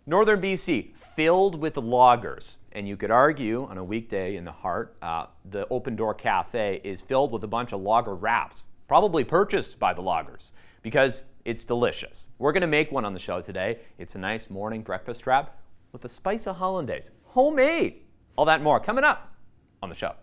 Northern BC, filled with loggers. And you could argue on a weekday in the heart, the Open Door Cafe is filled with a bunch of lager wraps, probably purchased by the loggers, because it's delicious. We're going to make one on the show today. It's a nice morning breakfast wrap with a spice of hollandaise, homemade. All that and more coming up on the show.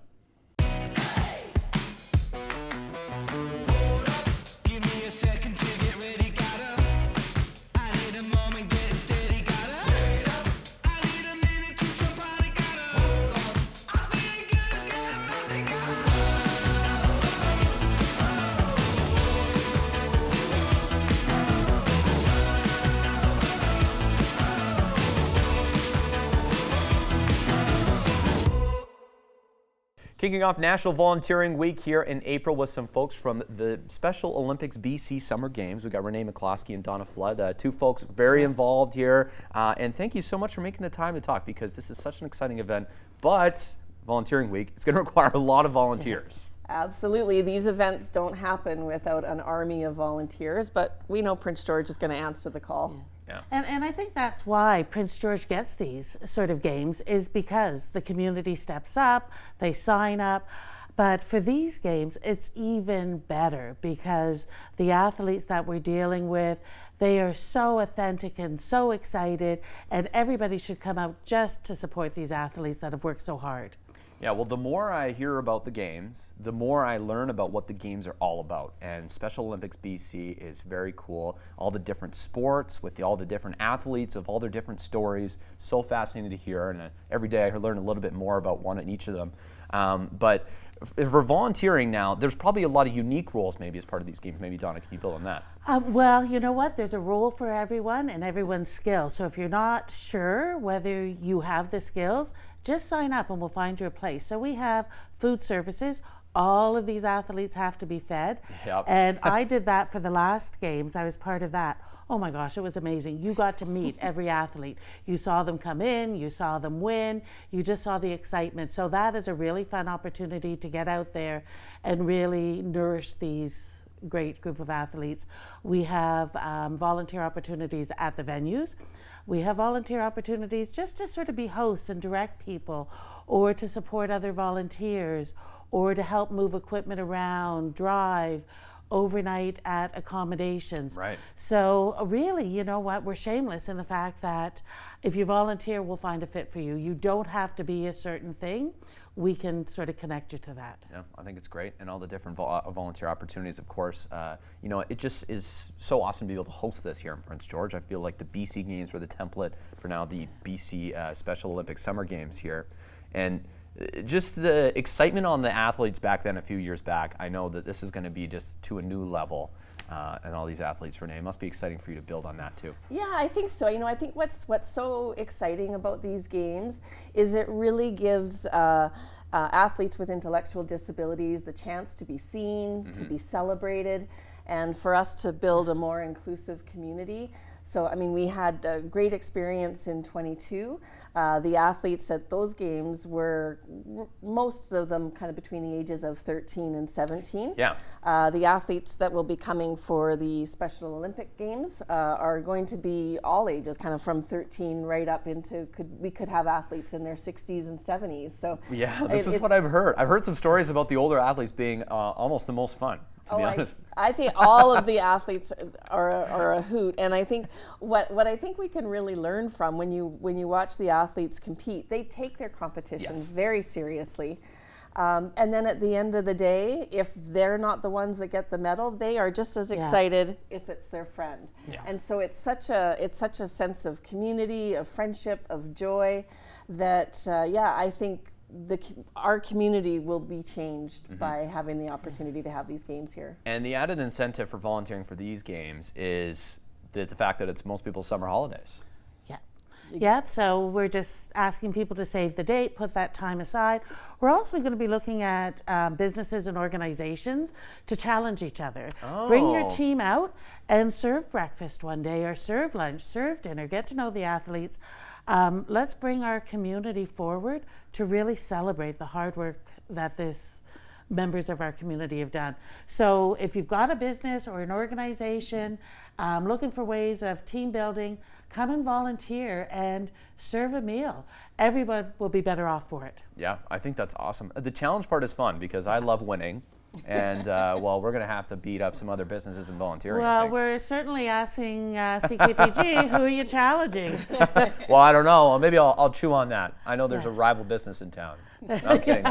Kicking off National Volunteering Week here in April with some folks from the Special Olympics BC Summer Games. We've got Renee McCloskey and Donna Flood, two folks very involved here. And thank you so much for making the time to talk, because this is such an exciting event. But Volunteering Week is going to require a lot of volunteers. Absolutely. These events don't happen without an army of volunteers, but we know Prince George is going to answer the call. Yeah. And I think that's why Prince George gets these sort of games, is because the community steps up, they sign up. But for these games, it's even better, because the athletes that we're dealing with, they are so authentic and so excited, and everybody should come out just to support these athletes that have worked so hard. Yeah, well, the more I hear about the games, the more I learn about what the games are all about. And Special Olympics BC is very cool. All the different sports with all the different athletes of all their different stories. So fascinating to hear. And every day I learn a little bit more about one in each of them. But for volunteering now, there's probably a lot of unique roles maybe as part of these games. Maybe, Donna, can you build on that? Well, you know what? There's a role for everyone and everyone's skill. So if you're not sure whether you have the skills, just sign up and we'll find you a place. So we have food services. All of these athletes have to be fed. Yep. And I did that for the last games. I was part of that. Oh my gosh, it was amazing. You got to meet every athlete. You saw them come in, you saw them win, you just saw the excitement. So that is a really fun opportunity to get out there and really nourish these great group of athletes. We have volunteer opportunities at the venues. We have volunteer opportunities just to sort of be hosts and direct people, or to support other volunteers, or to help move equipment around, drive, overnight at accommodations. Right. So really, you know what, we're shameless in the fact that if you volunteer, we'll find a fit for you. You don't have to be a certain thing. We can sort of connect you to that. Yeah, I think it's great. And all the different volunteer opportunities, of course. You know, it just is so awesome to be able to host this here in Prince George. I feel like the BC Games were the template for now the BC Special Olympics Summer Games here. And just the excitement on the athletes back then, a few years back, I know that this is going to be just to a new level. And all these athletes, Renee, it must be exciting for you to build on that too. Yeah, I think so. You know, I think what's so exciting about these games is it really gives athletes with intellectual disabilities the chance to be seen, to be celebrated, and for us to build a more inclusive community. So, I mean, we had a great experience in 22. The athletes at those games were, most of them kind of between the ages of 13 and 17. Yeah. The athletes that will be coming for the Special Olympic Games are going to be all ages, kind of from 13 right up into, we could have athletes in their 60s and 70s. So yeah, this is what I've heard. I've heard some stories about the older athletes being almost the most fun, to be honest. I think all of the athletes are a hoot, and I think what I think we can really learn from when you watch the athletes compete, they take their competitions very seriously. And then at the end of the day, if they're not the ones that get the medal, they are just as excited if it's their friend. Yeah. And so it's such a sense of community, of friendship, of joy that I think our community will be changed by having the opportunity to have these games here. And the added incentive for volunteering for these games is the fact that it's most people's summer holidays. Yeah, so we're just asking people to save the date, put that time aside. We're also going to be looking at businesses and organizations to challenge each other. Oh. Bring your team out and serve breakfast one day, or serve lunch, serve dinner, get to know the athletes. Let's bring our community forward to really celebrate the hard work that this members of our community have done. So if you've got a business or an organization looking for ways of team building, come and volunteer and serve a meal. Everyone will be better off for it. Yeah, I think that's awesome. The challenge part is fun because I love winning. And well, we're going to have to beat up some other businesses and volunteering. Well, we're certainly asking CKPG, who are you challenging? Well, I don't know. Well, maybe I'll chew on that. I know there's a rival business in town. I'm kidding.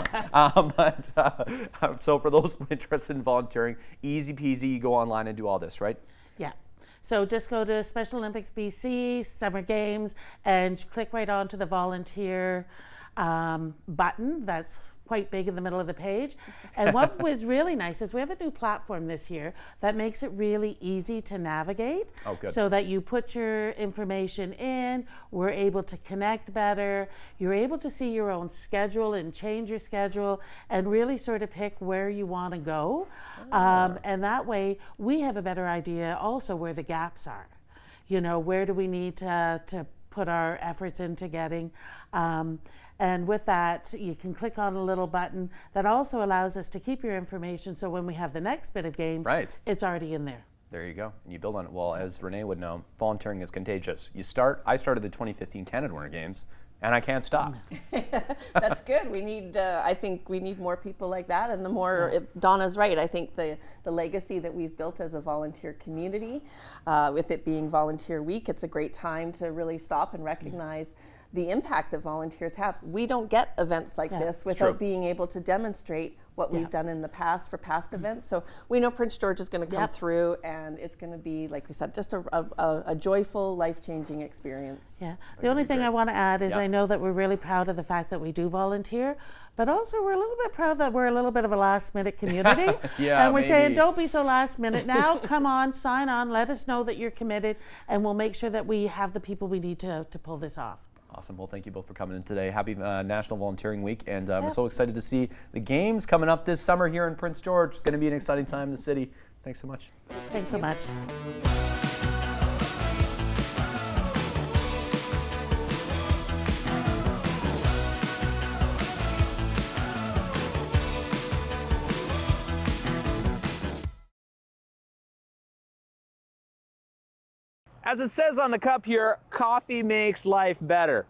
So for those interested in volunteering, easy peasy, you go online and do all this, right? Yeah. So just go to Special Olympics BC, Summer Games, and click right onto the volunteer button. That's quite big in the middle of the page. And what was really nice is we have a new platform this year that makes it really easy to navigate. Oh, good. So that you put your information in, we're able to connect better, you're able to see your own schedule and change your schedule and really sort of pick where you want to go. And that way we have a better idea also where the gaps are. You know, where do we need to put our efforts into getting. And with that, you can click on a little button that also allows us to keep your information so when we have the next bit of games, it's already in there. There you go. And you build on it. Well, as Renee would know, volunteering is contagious. I started the 2015 Canada Winter Games, and I can't stop. That's good. We need, I think we need more people like that, and the more, Donna's right, I think the legacy that we've built as a volunteer community, with it being Volunteer Week, it's a great time to really stop and recognize the impact that volunteers have. We don't get events like this without being able to demonstrate what we've done in the past for past events. So we know Prince George is going to come through, and it's going to be, like we said, just a joyful, life-changing experience. Yeah. The only thing I want to add is I know that we're really proud of the fact that we do volunteer, but also we're a little bit proud that we're a little bit of a last-minute community. And we're saying, don't be so last-minute now. Come on, sign on, let us know that you're committed, and we'll make sure that we have the people we need to pull this off. Awesome. Well, thank you both for coming in today. Happy National Volunteering Week, and I'm so excited to see the games coming up this summer here in Prince George. It's going to be an exciting time in the city. Thanks so much. Thanks so much. As it says on the cup here, coffee makes life better.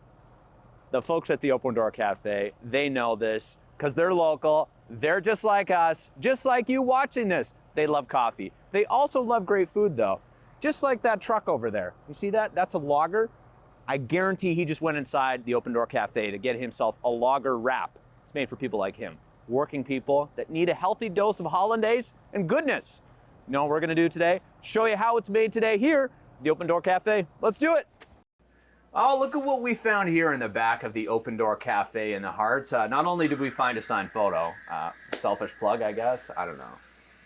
The folks at the Open Door Cafe, they know this because they're local. They're just like us, just like you watching this. They love coffee. They also love great food though. Just like that truck over there. You see that? That's a lager. I guarantee he just went inside the Open Door Cafe to get himself a lager wrap. It's made for people like him, working people that need a healthy dose of hollandaise and goodness. You know what we're gonna do today? Show you how it's made today here the Open Door Cafe. Let's do it. Oh, look at what we found here in the back of the Open Door Cafe in the Hearts. Not only did we find a signed photo, selfish plug, I guess. I don't know.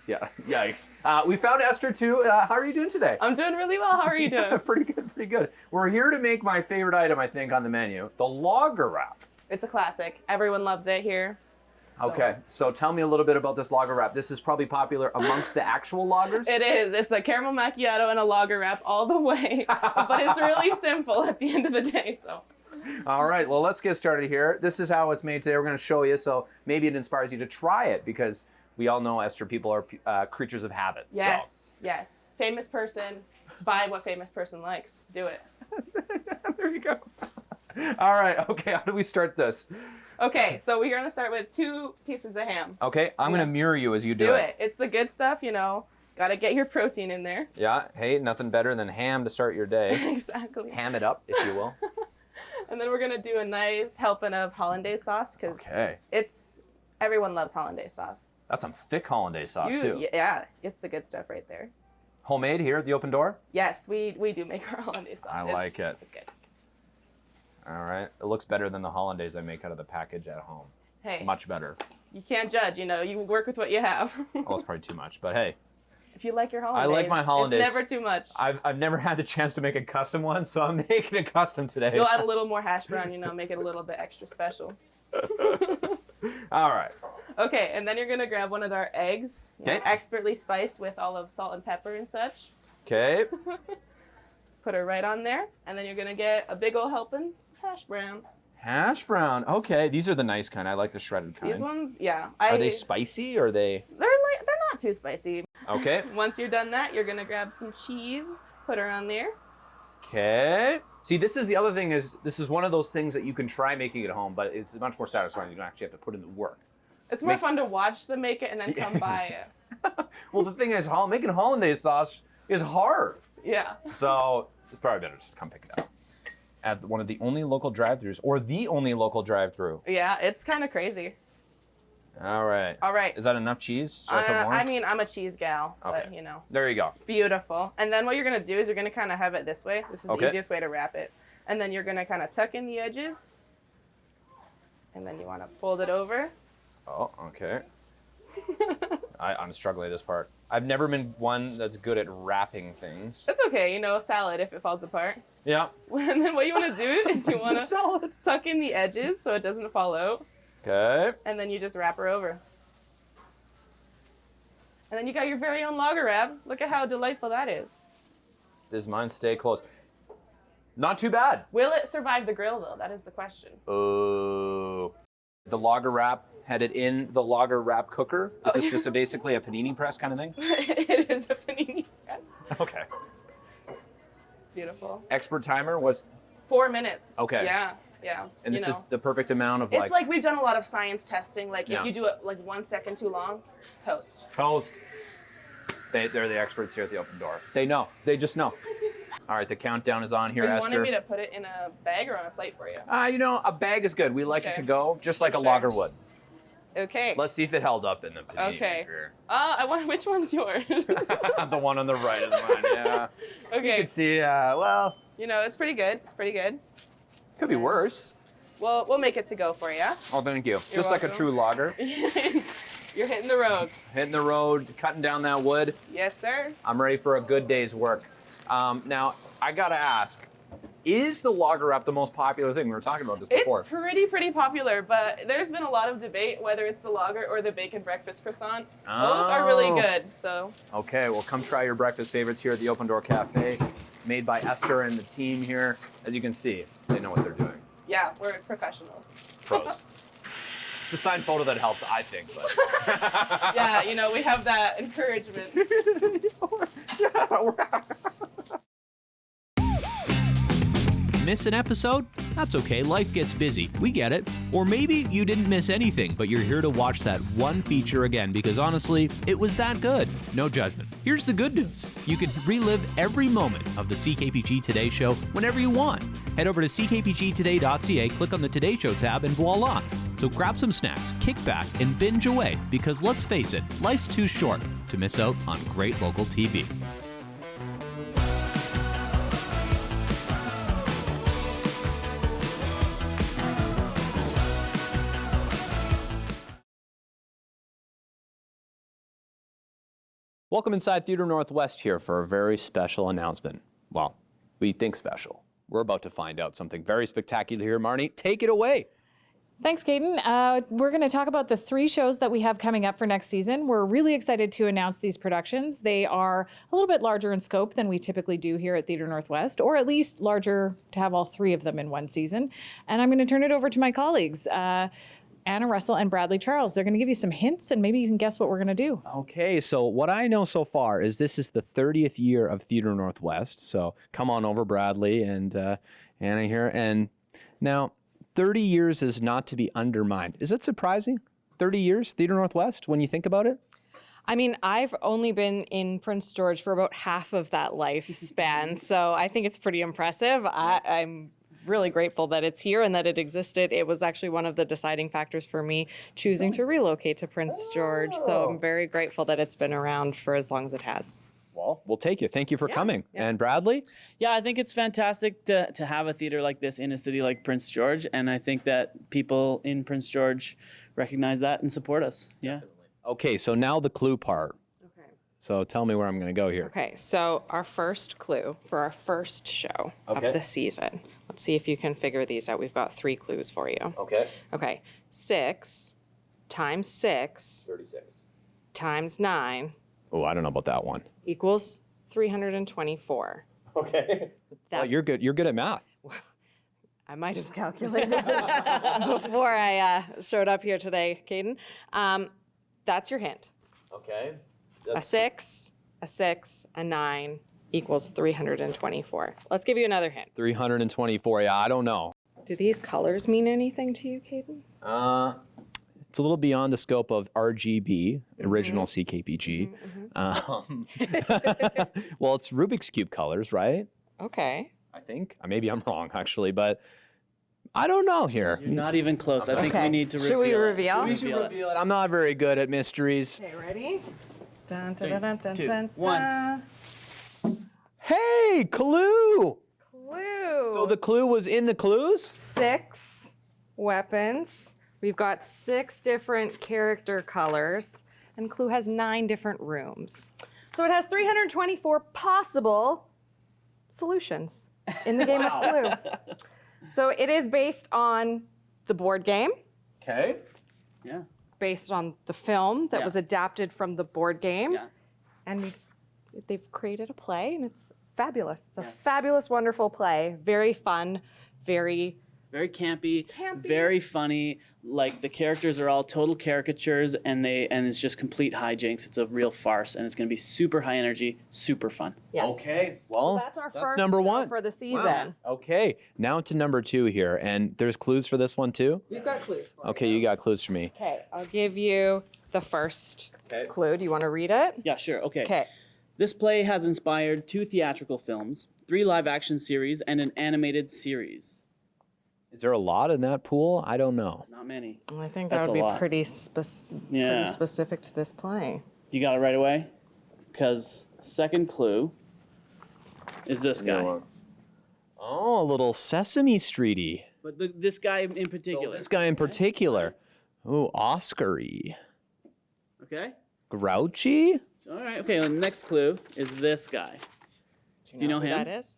Yeah, yikes. We found Esther too. How are you doing today? I'm doing really well. How are you doing? Pretty good, pretty good. We're here to make my favorite item, I think, on the menu, the lager wrap. It's a classic. Everyone loves it here. Okay, so tell me a little bit about this lager wrap. This is probably popular amongst the actual lagers? It is. It's a caramel macchiato and a lager wrap all the way. But it's really simple at the end of the day, so. All right, well, let's get started here. This is how it's made today. We're going to show you, so maybe it inspires you to try it, because we all know, Esther, people are creatures of habit. Yes, yes. Famous person, buy what famous person likes. Do it. There you go. All right, okay, how do we start this? Okay, so we're going to start with 2 pieces of ham. Okay, I'm going to mirror you as you do Do it. It's the good stuff, you know. Got to get your protein in there. Yeah, hey, nothing better than ham to start your day. Exactly. Ham it up, if you will. And then we're going to do a nice helping of hollandaise sauce, because everyone loves hollandaise sauce. That's some thick hollandaise sauce, too. Yeah, it's the good stuff right there. Homemade here at the Open Door? Yes, we do make our hollandaise sauce. I like it. It's good. All right. It looks better than the hollandaise I make out of the package at home. Hey. Much better. You can't judge, you know. You work with what you have. Oh, it's probably too much, but hey. If you like your hollandaise, I like my hollandaise. It's never too much. I've never had the chance to make a custom one, so I'm making a custom today. You'll add a little more hash brown, you know, make it a little bit extra special. All right. Okay, and then you're going to grab one of our eggs, expertly spiced with all of salt and pepper and such. Okay. Put her right on there, and then you're going to get a big old helping hash brown. Hash brown. Okay, these are the nice kind. I like the shredded kind. These ones, yeah. Are they spicy or are they? They're not too spicy. Okay. Once you're done that, you're gonna grab some cheese, put her on there. Okay. See, this is the other thing is this is one of those things that you can try making at home, but it's much more satisfying. You don't actually have to put in the work. It's more fun to watch them make it and then come buy it. Well, the thing is, making hollandaise sauce is hard. Yeah. So it's probably better just to come pick it up at one of the only local drive-thrus, or the only local drive-thru. Yeah, it's kind of crazy. All right. All right. Is that enough cheese? Should I put more? I mean, I'm a cheese gal, Okay. but you know. There you go. Beautiful. And then what you're gonna do is you're gonna kind of have it this way. This is the easiest way to wrap it. And then you're gonna kind of tuck in the edges. And then you want to fold it over. Oh, okay. I'm struggling at this part. I've never been one that's good at wrapping things. It's okay, you know, salad if it falls apart. Yeah. And then what you want to do is you want to Salad. tuck in the edges so it doesn't fall out. Okay. And then you just wrap her over. And then you got your very own lager wrap. Look at how delightful that is. Does mine stay close? Not too bad. Will it survive the grill though? That is the question. Oh. The lager wrap headed in the lager wrap cooker. Is this just basically a panini press kind of thing? It is a panini press. Okay. Beautiful. Expert timer was 4 minutes. Okay. Yeah, yeah. and you this know. is the perfect amount of It's like we've done a lot of science testing. Like Yeah. if you do it like 1 second too long, toast. toast. They're the experts here at the Open Door. They know. They just know. All right, the countdown is on here, Or you Esther. wanted me to put it in a bag or on a plate for you? You know, a bag is good. We like it Okay. to go, just like For a sure. lager would. Okay. Let's see if it held up in the panini Okay. maker. I want. Which one's yours? The one on the right is mine, yeah. You Okay. can see, well, You know, it's pretty good. It's pretty good. could be worse. We'll make it to go for you. Oh, thank you. Just like a welcome. true lager. You're hitting the roads. Hitting the road, cutting down that wood. Yes, sir. I'm ready for a good day's work. Now, I gotta ask, is the lager wrap the most popular thing? We were talking about this before. It's pretty popular, but there's been a lot of debate whether it's the lager or the bacon breakfast croissant. Both are really Oh. good, so. Okay, well, come try your breakfast favorites here at the Open Door Cafe, made by Esther and the team here. As you can see, they know what they're doing. Yeah, we're professionals. Pros. It's the signed photo that helps, I think. But Yeah, you know, we have that encouragement. Miss an episode? That's okay, life gets busy. We get it. Or maybe you didn't miss anything, but you're here to watch that one feature again because honestly, it was that good. No judgment. Here's the good news. You can relive every moment of the CKPG Today Show whenever you want. Head over to ckpgtoday.ca, click on the Today Show tab, and voila. So grab some snacks, kick back, and binge away because let's face it, life's too short to miss out on great local TV. Welcome inside Theater Northwest here for a very special announcement. Well, we think special. We're about to find out something very spectacular here. Marnie, take it away. Thanks, Caden. We're going to talk about the 3 shows that we have coming up for next season. We're really excited to announce these productions. They are a little bit larger in scope than we typically do here at Theater Northwest, or at least larger to have all 3 of them in one season. And I'm going to turn it over to my colleagues, Anna Russell and Bradley Charles. They're going to give you some hints, and maybe you can guess what we're going to do. Okay, so what I know so far is this is the 30th year of Theater Northwest. So come on over, Bradley and Anna here. And now, 30 years is not to be undermined. Is it surprising? 30 years, Theater Northwest, when you think about it? I mean, I've only been in Prince George for about half of that lifespan, so I think it's pretty impressive. I'm really grateful that it's here and that it existed. It was actually one of the deciding factors for me choosing to relocate to Prince George, so I'm very grateful that it's been around for as long as it has. Well, we'll take you. Thank you for coming. And Bradley? Yeah, I think it's fantastic to have a theater like this in a city like Prince George, and I think that people in Prince George recognize that and support us. Yeah. Okay, so now the clue part. Okay. So tell me where I'm going to go here. Okay, so our first clue for our first show of the season. Let's see if you can figure these out. We've got 3 clues for you. Okay. Okay, 6 times 6 36. times 9 Oh, I don't know about that one. equals 324. Okay. Well, That's- you're good. You're good at math. I might have calculated this before I showed up here today, Caden. That's your hint. Okay. A 6, a 6, a 9 equals 324. Let's give you another hint. 324. Yeah, I don't know. Do these colors mean anything to you, Caden? It's a little beyond the scope of RGB, original CKPG. Well, it's Rubik's Cube colors, right? Okay. I think. Maybe I'm wrong, actually, but I don't know here. You're not even close. I think we need to reveal Should we it. reveal? We should reveal it. I'm not very good at mysteries. Okay, ready? Dun, Three, dun, dun, dun, two, dun, one. dun. Hey, clue! Clue. So the clue was in the clues? 6 weapons. We've got 6 different character colors, and Clue has 9 different rooms. So it has 324 possible solutions in the game of Clue. So it is based on the board game, Okay. Yeah. based on the film that Yeah. was adapted from the board game, Yeah. and they've created a play, and it's fabulous. It's a Yes. fabulous, wonderful play. Very fun, very Very campy, Campy. very funny. Like the characters are all total caricatures, and it's just complete hijinks. It's a real farce, and it's going to be super high energy, super fun. Yeah. Okay. Well, That's our first number show one. for the season. Wow. Okay. Now to number 2 here, and there's clues for this one too. We've got clues. Okay, you got clues for me. Okay, I'll give you the first Okay. clue. Do you want to read it? Yeah, sure. Okay. Okay. This play has inspired 2 theatrical films, 3 live-action series, and an animated series. Is there a lot in that pool? I don't know. Not many. I think That's that would a be lot. pretty Yeah. specific to this play. You got it right away? Because second clue is this guy. Oh, a little Sesame Streety. But this guy in particular. This guy in particular. Ooh, Oscar-y. Okay? Grouchy? All right. Okay. The next clue is this guy. Do you know who him? that is?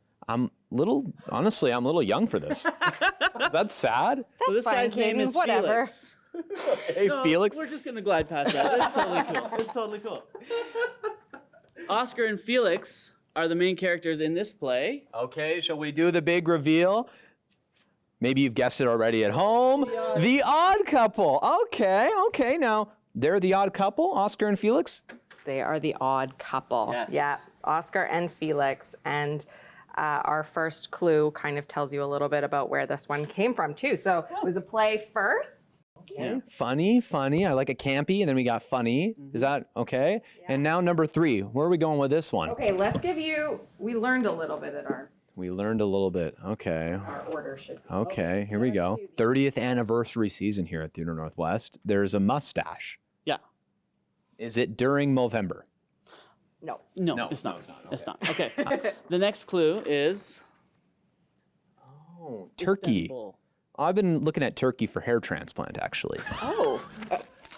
Honestly, I'm a little young for this. Is that sad? So this fine, guy's name Caden, is whatever. Felix. Hey, No, Felix. We're just gonna glide past that. That's totally cool. It's totally cool. Oscar and Felix are the main characters in this play. Okay, shall we do the big reveal? Maybe you've guessed it already at home. The Odd Couple. Okay. Now, they're the odd couple, Oscar and Felix? They are the odd couple. Yes. Yeah, Oscar and Felix. And our first clue kind of tells you a little bit about where this one came from, too. So it was a play first. Yeah. Funny. I like a campy, and then we got funny. Is that okay? And now number 3. Where are we going with this one? Okay, let's give you, we learned a little bit at our We learned a little bit. Okay. order should be. Okay, here we go. 30th anniversary season here at Theater Northwest. There's a mustache. Yeah. Is it during Movember? No. No, it's not. It's not. Okay. The next clue is Oh, turkey. Istanbul. I've been looking at Turkey for hair transplant, actually. Oh,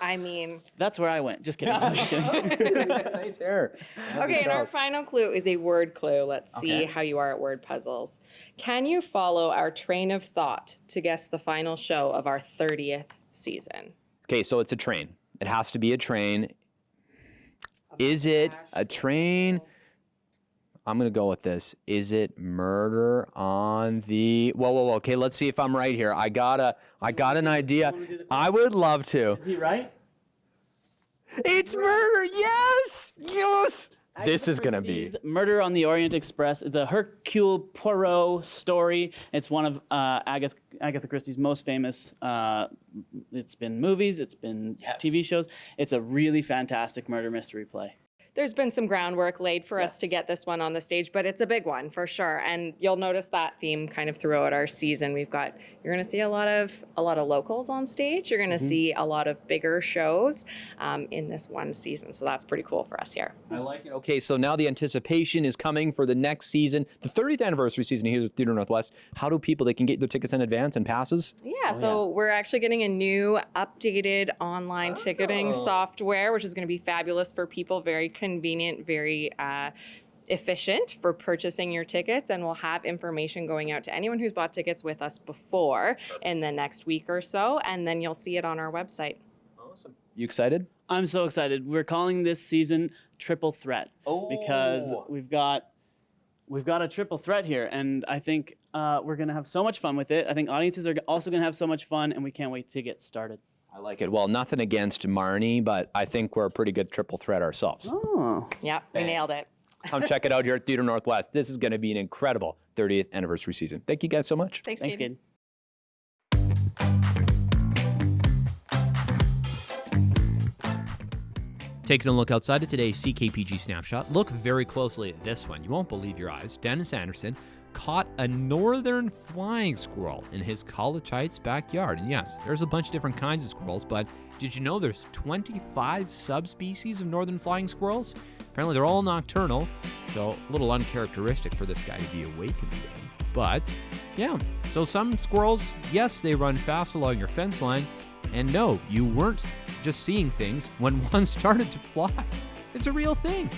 I mean, That's where I went. Just kidding. Just kidding. Nice hair. okay, and our final clue is a word clue. Let's see Okay. how you are at word puzzles. Can you follow our train of thought to guess the final show of our 30th season? Okay, so it's a train. It has to be a train. Is it a train? I'm gonna go with this. Is it Murder on the? Whoa. Okay, let's see if I'm right here. I got an idea. I would love to. Is he right? It's Murder. Yes. This is gonna be. Christie's Murder on the Orient Express. It's a Hercule Poirot story. It's one of Agatha Christie's most famous. It's been movies. It's been TV shows. It's a really fantastic murder mystery play. There's been some groundwork laid for us to get this one on the stage, but it's a big one for sure. And you'll notice that theme kind of throughout our season. You're going to see a lot of locals on stage. You're going to see a lot of bigger shows in this one season. So that's pretty cool for us here. I like it. Okay, so now the anticipation is coming for the next season, the 30th anniversary season here at Theater Northwest. How do people, they can get their tickets in advance and passes? Yeah, so we're actually getting a new updated online ticketing software, which is going to be fabulous for people. Very convenient, very efficient for purchasing your tickets, and we'll have information going out to anyone who's bought tickets with us before in the next week or so, and then you'll see it on our website. Awesome. You excited? I'm so excited. We're calling this season Triple Threat because we've got we've got a triple threat here, and I think we're going to have so much fun with it. I think audiences are also going to have so much fun, and we can't wait to get started. I like it. Well, nothing against Marnie, but I think we're a pretty good triple threat ourselves. Oh. Yeah, we nailed it. Come check it out here at Theater Northwest. This is going to be an incredible 30th anniversary season. Thank you guys so much. Thanks, Thanks, Caden. Caden. Taking a look outside of today's CKPG Snapshot, look very closely at this one. You won't believe your eyes. Dennis Anderson caught a northern flying squirrel in his College Heights backyard. And yes, there's a bunch of different kinds of squirrels, but did you know there's 25 subspecies of northern flying squirrels? Apparently they're all nocturnal, so a little uncharacteristic for this guy to be awake in the day. But yeah, so some squirrels, yes, they run fast along your fence line, and no, you weren't just seeing things when one started to fly. It's a real thing.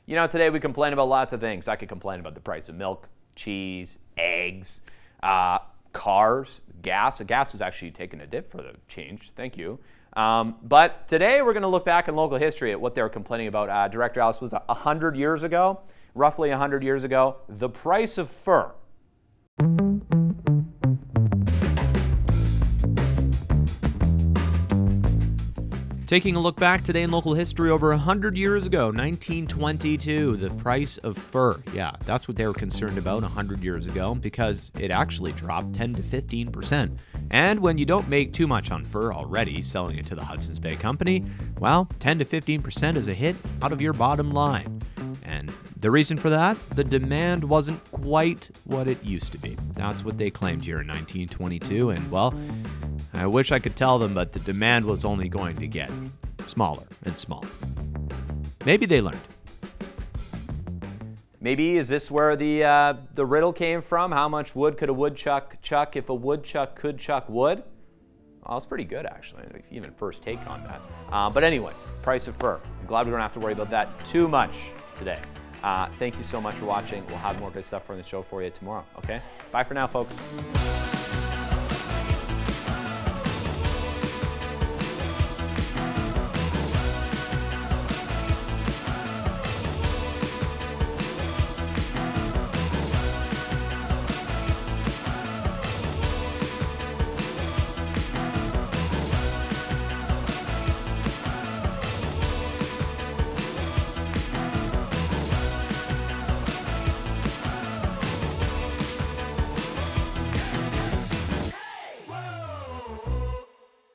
You know, today we complain about lots of things. I could complain about the price of milk, cheese, eggs, cars, gas. Gas has actually taken a dip for the change. Thank you. But today we're going to look back in local history at what they were complaining about. Director Alice, was 100 years ago, roughly 100 years ago, the price of fur. Taking a look back today in local history, over 100 years ago, 1922, the price of fur. Yeah, that's what they were concerned about 100 years ago, because it actually dropped 10 to 15%. And when you don't make too much on fur already, selling it to the Hudson's Bay Company, well, 10 to 15% is a hit out of your bottom line. And the reason for that? The demand wasn't quite what it used to be. That's what they claimed here in 1922, and well, I wish I could tell them, but the demand was only going to get smaller and smaller. Maybe they learned. Maybe is this where the riddle came from? How much wood could a woodchuck chuck if a woodchuck could chuck wood? Well, it's pretty good, actually, even first take on that. But anyways, price of fur. I'm glad we don't have to worry about that too much today. Thank you so much for watching. We'll have more good stuff from the show for you tomorrow, okay? Bye for now, folks.